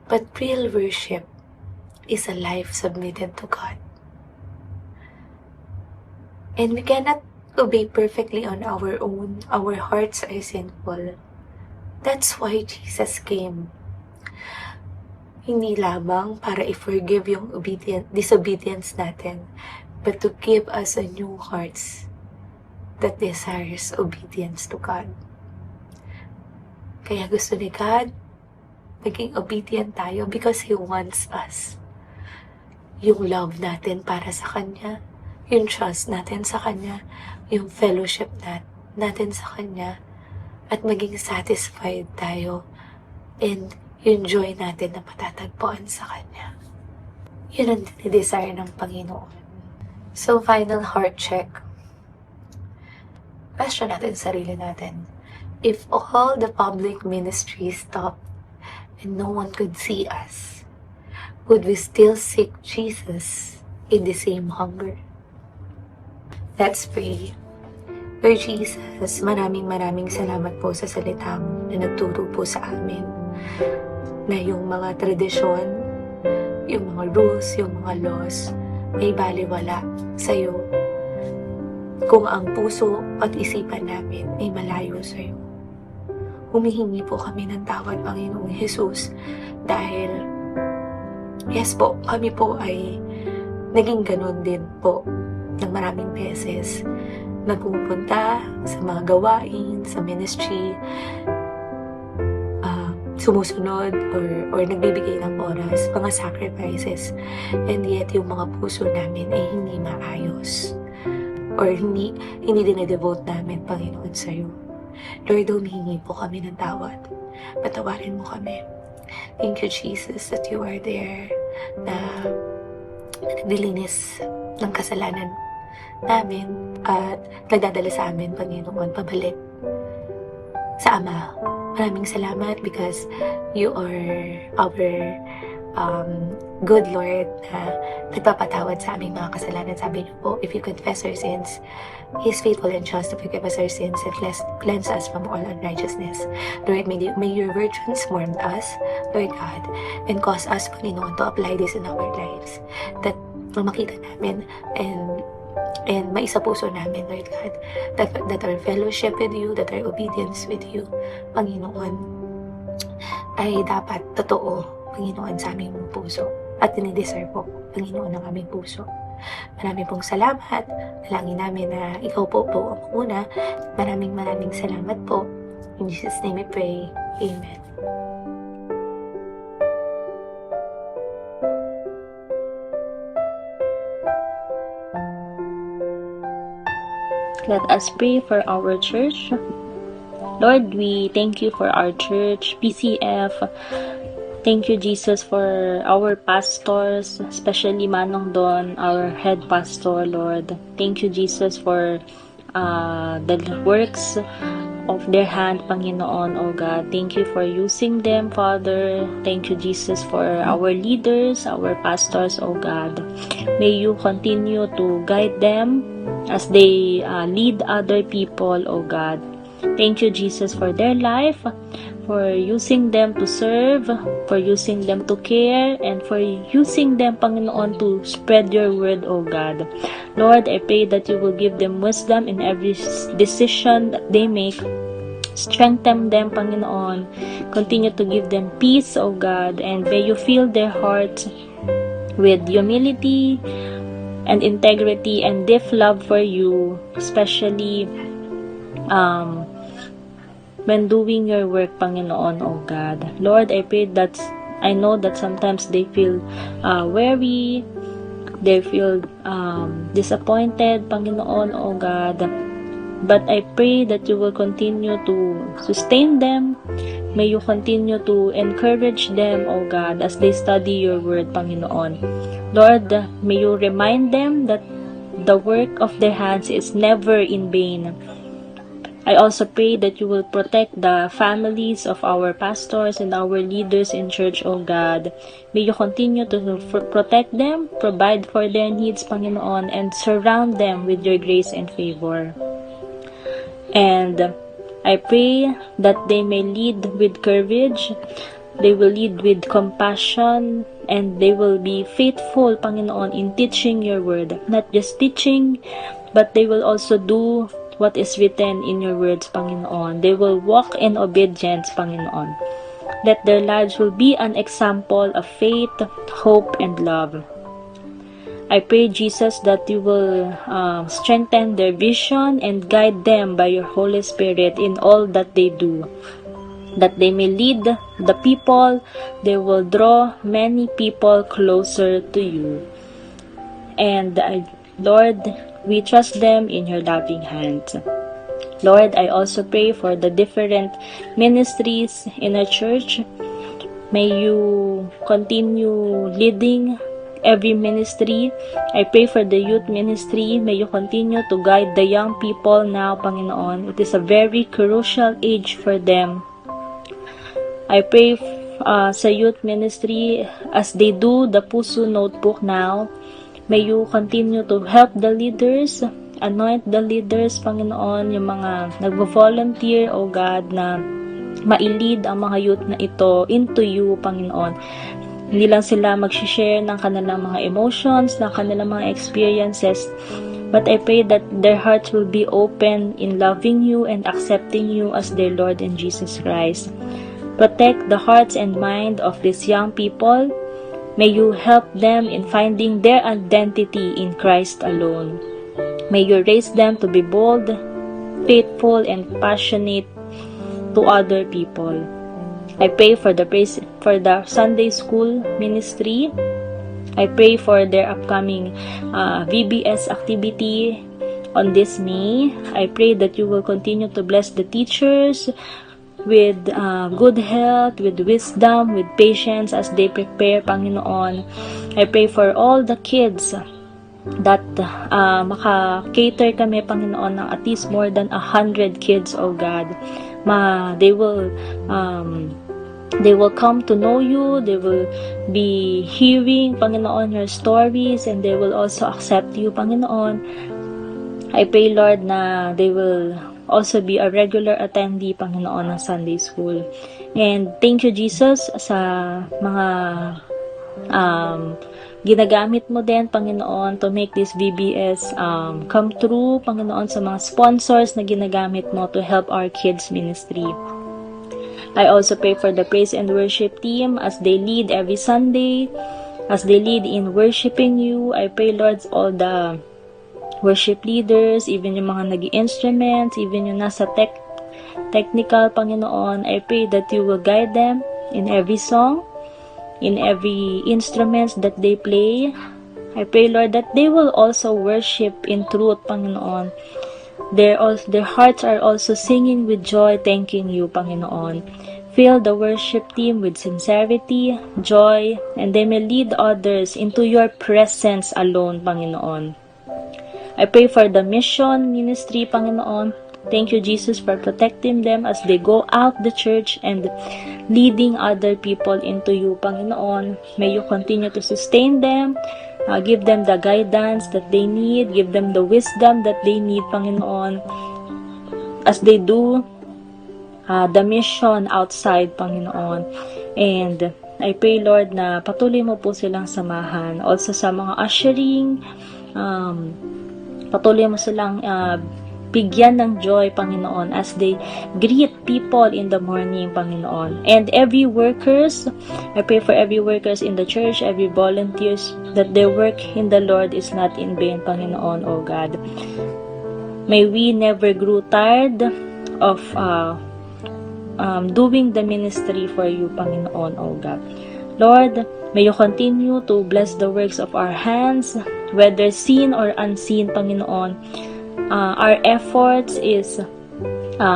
But real worship is a life submitted to God. And we cannot obey perfectly on our own. Our hearts are sinful. That's why Jesus came. Hindi lamang para i-forgive yung disobedience natin, but to give us a new hearts that desires obedience to God. Kaya gusto ni God, maging obedient tayo because He wants us. Yung love natin para sa Kanya, yung trust natin sa Kanya, yung fellowship natin sa Kanya, at maging satisfied tayo and yung joy natin na matatagpuan sa Kanya. Yun ang desire ng Panginoon. So, final heart check. Question natin sarili natin. If all the public ministry stopped and no one could see us, would we still seek Jesus in the same hunger? Let's pray. Lord Jesus, maraming salamat po sa salita mo na nagturo po sa amin na yung mga tradisyon, yung mga rules, yung mga laws ay baliwala sa iyo kung ang puso at isipan namin ay malayo sa iyo. Humihingi po kami ng tawad, Panginoong Jesus, dahil yes po, kami po ay naging ganun din po ng maraming beses. Nagpupunta sa mga gawain, sa ministry, sumusunod or nagbibigay ng oras, mga sacrifices, and yet yung mga puso namin ay hindi maayos or hindi dine-devote namin, Panginoon, sa iyo. Lord, humihingi po kami ng tawad. Patawarin mo kami. Thank you, Jesus, that you are there na naglilinis ng kasalanan namin at nagdadala sa amin, Panginoon, pabalik sa Ama. Maraming salamat because you are our good Lord na nagpapatawad sa aming mga kasalanan. Sabi niyo po, if you confess our sins, He is faithful and just to forgive us our sins and cleanse us from all unrighteousness. Lord, may your word transform us, Lord God, and cause us, Panginoon, to apply this in our lives. That makita namin and maisa puso namin, Lord God, that our fellowship with you, that our obedience with you, Panginoon, ay dapat totoo, Panginoon, sa aming puso. At dinideserve po, Panginoon, ng aming puso. Maraming pong salamat. Dalangin namin na ikaw po ang una. Maraming salamat po. In Jesus' name we pray. Amen. Let us pray for our church. Lord, we thank you for our church, PCF. Thank you, Jesus, for our pastors, especially Manong Don, our head pastor, Lord. Thank you, Jesus, for the works of their hand, Panginoon, O God. Thank you for using them, Father. Thank you, Jesus, for our leaders, our pastors, O God. May you continue to guide them as they lead other people, O God. Thank you, Jesus, for their life, for using them to serve, for using them to care, and for using them, Panginoon, to spread your word, O God. Lord, I pray that you will give them wisdom in every decision that they make. Strengthen them, Panginoon. Continue to give them peace, O God, and may you fill their hearts with humility and integrity and deep love for you, especially when doing your work, Panginoon, O God. Lord, I know that sometimes they feel weary, they feel disappointed, Panginoon, O God. But I pray that you will continue to sustain them. May you continue to encourage them, O God, as they study your word, Panginoon. Lord, may you remind them that the work of their hands is never in vain. I also pray that you will protect the families of our pastors and our leaders in church, O God. May you continue to protect them, provide for their needs, Panginoon, and surround them with your grace and favor. And I pray that they may lead with courage, they will lead with compassion, and they will be faithful, Panginoon, in teaching your word. Not just teaching, but they will also do what is written in your words, Panginoon. They will walk in obedience, Panginoon. That their lives will be an example of faith, hope, and love. I pray, Jesus, that you will strengthen their vision and guide them by your Holy Spirit in all that they do. That they may lead the people, they will draw many people closer to you. And Lord, we trust them in your loving hands. Lord, I also pray for the different ministries in our church. May you continue leading every ministry. I pray for the youth ministry. May you continue to guide the young people now, Panginoon. It is a very crucial age for them. I pray sa youth ministry as they do the Puso Notebook now. May you continue to help the leaders, anoint the leaders, Panginoon, yung mga nagvo-volunteer, O God, na ma-lead ang mga youth na ito into you, Panginoon. Hindi lang sila mag-share ng kanilang mga emotions, ng kanilang mga experiences, but I pray that their hearts will be open in loving you and accepting you as their Lord and Jesus Christ. Protect the hearts and mind of these young people. May you help them in finding their identity in Christ alone. May you raise them to be bold, faithful, and passionate to other people. I pray for the Sunday school ministry. I pray for their upcoming VBS activity on this May. I pray that you will continue to bless the teachers with good health, with wisdom, with patience as they prepare, Panginoon. I pray for all the kids that maka-cater kami, Panginoon, ng at least more than 100 kids, oh God. They will come to know you, they will be hearing, Panginoon, your stories, and they will also accept you, Panginoon. I pray, Lord, na they will also be a regular attendee, Panginoon, ng Sunday School. And thank you, Jesus, sa mga ginagamit mo din, Panginoon, to make this VBS come true, Panginoon, sa mga sponsors na ginagamit mo to help our kids ministry. I also pray for the praise and worship team as they lead every Sunday. as they lead in worshiping you. I pray, Lord, all the worship leaders, even yung mga nag-instruments, even yung nasa technical, Panginoon, I pray that you will guide them in every song, in every instruments that they play. I pray, Lord, that they will also worship in truth, Panginoon. Their hearts are also singing with joy, thanking you, Panginoon. Fill the worship team with sincerity, joy, and they may lead others into your presence alone, Panginoon. I pray for the mission ministry, Panginoon. Thank you, Jesus, for protecting them as they go out the church and leading other people into you, Panginoon. May you continue to sustain them, give them the guidance that they need, give them the wisdom that they need, Panginoon, as they do the mission outside, Panginoon. And I pray, Lord, na patuloy mo po silang samahan. Also sa mga ushering, patuloy mo silang bigyan ng joy, Panginoon, as they greet people in the morning, Panginoon. And every workers, I pray for every workers in the church, every volunteers, that their work in the Lord is not in vain, Panginoon, O God. May we never grow tired of doing the ministry for you, Panginoon, O God. Lord, may you continue to bless the works of our hands, whether seen or unseen, Panginoon. Our efforts is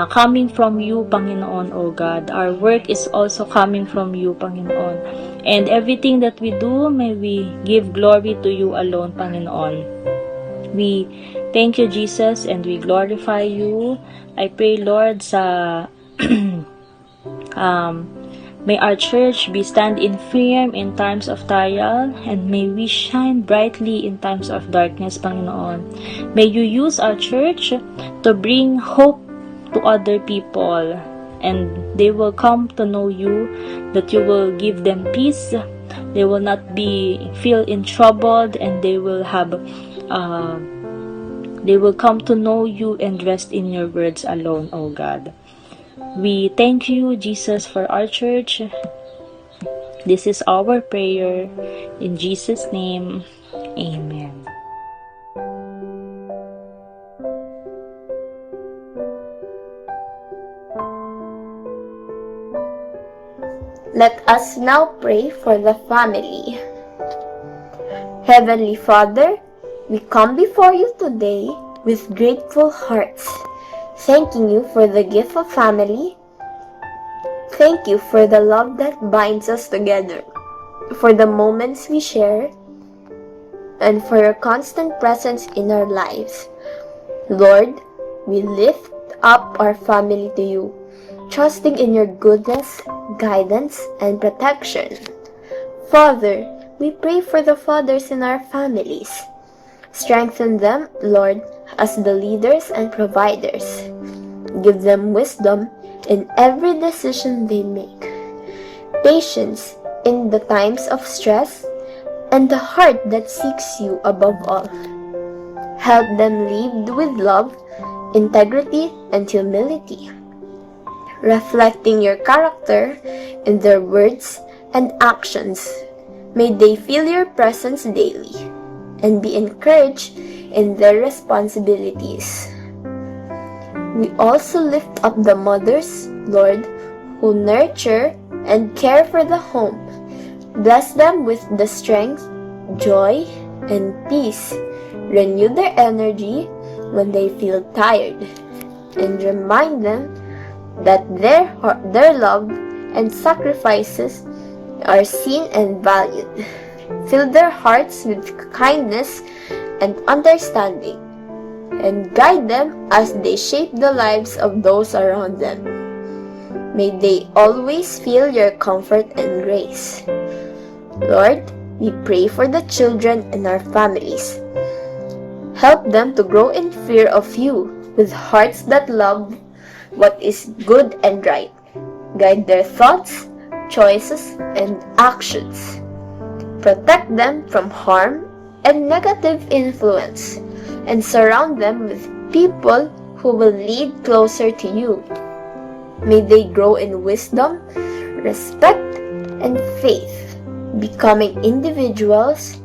coming from you, Panginoon, O God. Our work is also coming from you, Panginoon. And everything that we do, may we give glory to you alone, Panginoon. We thank you, Jesus, and we glorify you. I pray, Lord, sa may our church be standing firm in times of trial, and may we shine brightly in times of darkness, Panginoon. May you use our church to bring hope to other people, and they will come to know you, that you will give them peace. They will not feel in troubled, and they will come to know you and rest in your words alone, O God. We thank you, Jesus, for our church. This is our prayer. In Jesus' name, amen. Let us now pray for the family. Heavenly Father, we come before you today with grateful hearts, thanking you for the gift of family. Thank you for the love that binds us together, for the moments we share, and for your constant presence in our lives. Lord, we lift up our family to you, trusting in your goodness, guidance, and protection. Father, we pray for the fathers in our families. Strengthen them, Lord, as the leaders and providers. Give them wisdom in every decision they make, patience in the times of stress, and the heart that seeks you above all. Help them lead with love, integrity, and humility, reflecting your character in their words and actions. May they feel your presence daily and be encouraged in their responsibilities. We also lift up the mothers, Lord, who nurture and care for the home. Bless them with the strength, joy, and peace. Renew their energy when they feel tired, and remind them that their love and sacrifices are seen and valued. Fill their hearts with kindness and understanding, and guide them as they shape the lives of those around them. May they always feel your comfort and grace. Lord, we pray for the children in our families. Help them to grow in fear of you, with hearts that love what is good and right. Guide their thoughts, choices, and actions. Protect them from harm and negative influence, and surround them with people who will lead closer to you. May they grow in wisdom, respect, and faith. becoming individuals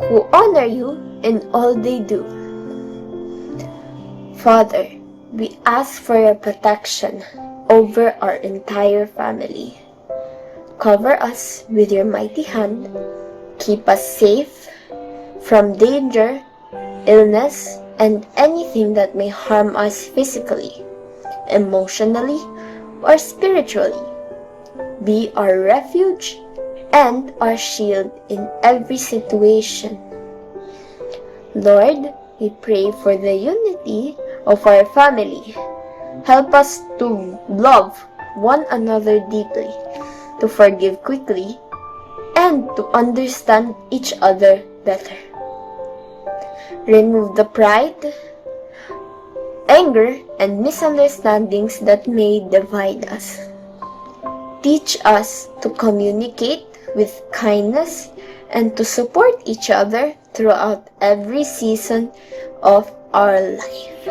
who honor you in all they do. Father, we ask for your protection over our entire family. Cover us with your mighty hand. Keep us safe from danger, illness, and anything that may harm us physically, emotionally, or spiritually. Be our refuge and our shield in every situation. Lord, we pray for the unity of our family. Help us to love one another deeply, to forgive quickly, and to understand each other better. Remove the pride, anger, and misunderstandings that may divide us. Teach us to communicate with kindness and to support each other throughout every season of our life.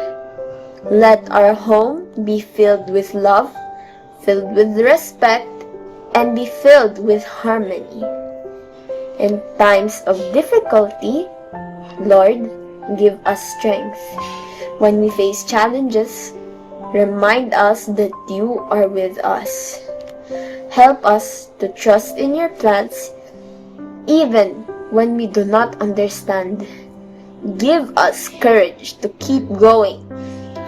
Let our home be filled with love, filled with respect, and be filled with harmony. In times of difficulty, Lord, give us strength. When we face challenges, remind us that you are with us. Help us to trust in your plans even when we do not understand. Give us courage to keep going,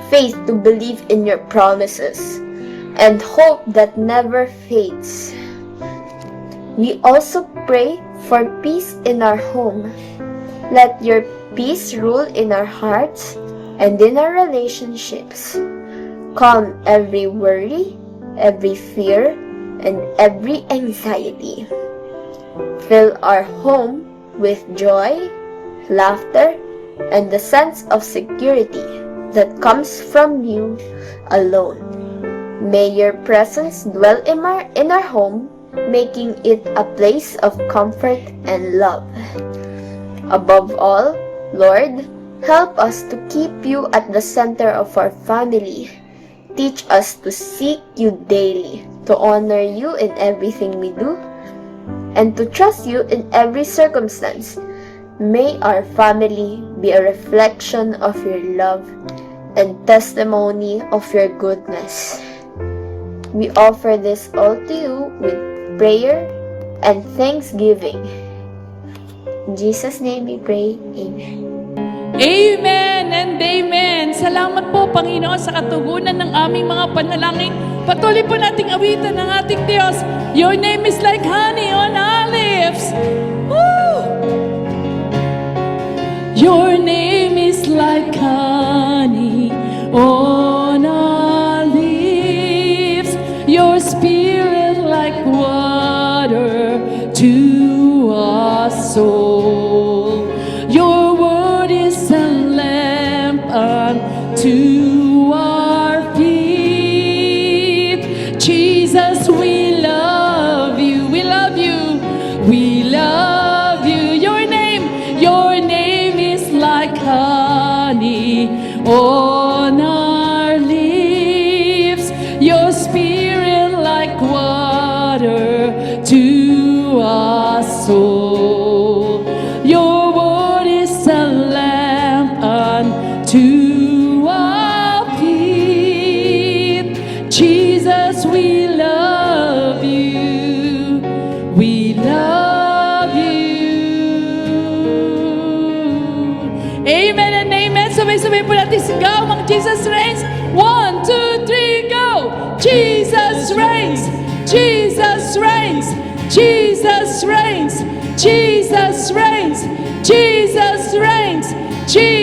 faith to believe in your promises, and hope that never fades. We also pray for peace in our home. Let your peace rule in our hearts and in our relationships. Calm every worry, every fear, and every anxiety. Fill our home with joy, laughter, and the sense of security that comes from you alone. May your presence dwell in our home, making it a place of comfort and love. Above all, Lord, help us to keep you at the center of our family. Teach us to seek you daily, to honor you in everything we do, and to trust you in every circumstance. May our family be a reflection of your love and testimony of your goodness. We offer this all to you with prayer and thanksgiving. In Jesus' name we pray. Amen. Amen and amen. Salamat po, Panginoon, sa katugunan ng aming mga panalangin. Patuloy po nating awitan ng ating Diyos. Your name is like honey on our lips. Woo! Your name is like honey on our lips. Your spirit like water to our soul. Your word is a lamp unto our feet. Jesus, we love you. We love you. We love you. Your name is like honey on our lips. Your spirit like water to our soul. Your word is a lamp unto our feet. Jesus, we love you. We love you. Amen and amen. Sabay-sabay po natin sigaw mga Jesus reigns. 1, 2, 3, go! Jesus reigns! Jesus reigns! Jesus reigns! Jesus reigns! Jesus reigns! Jesus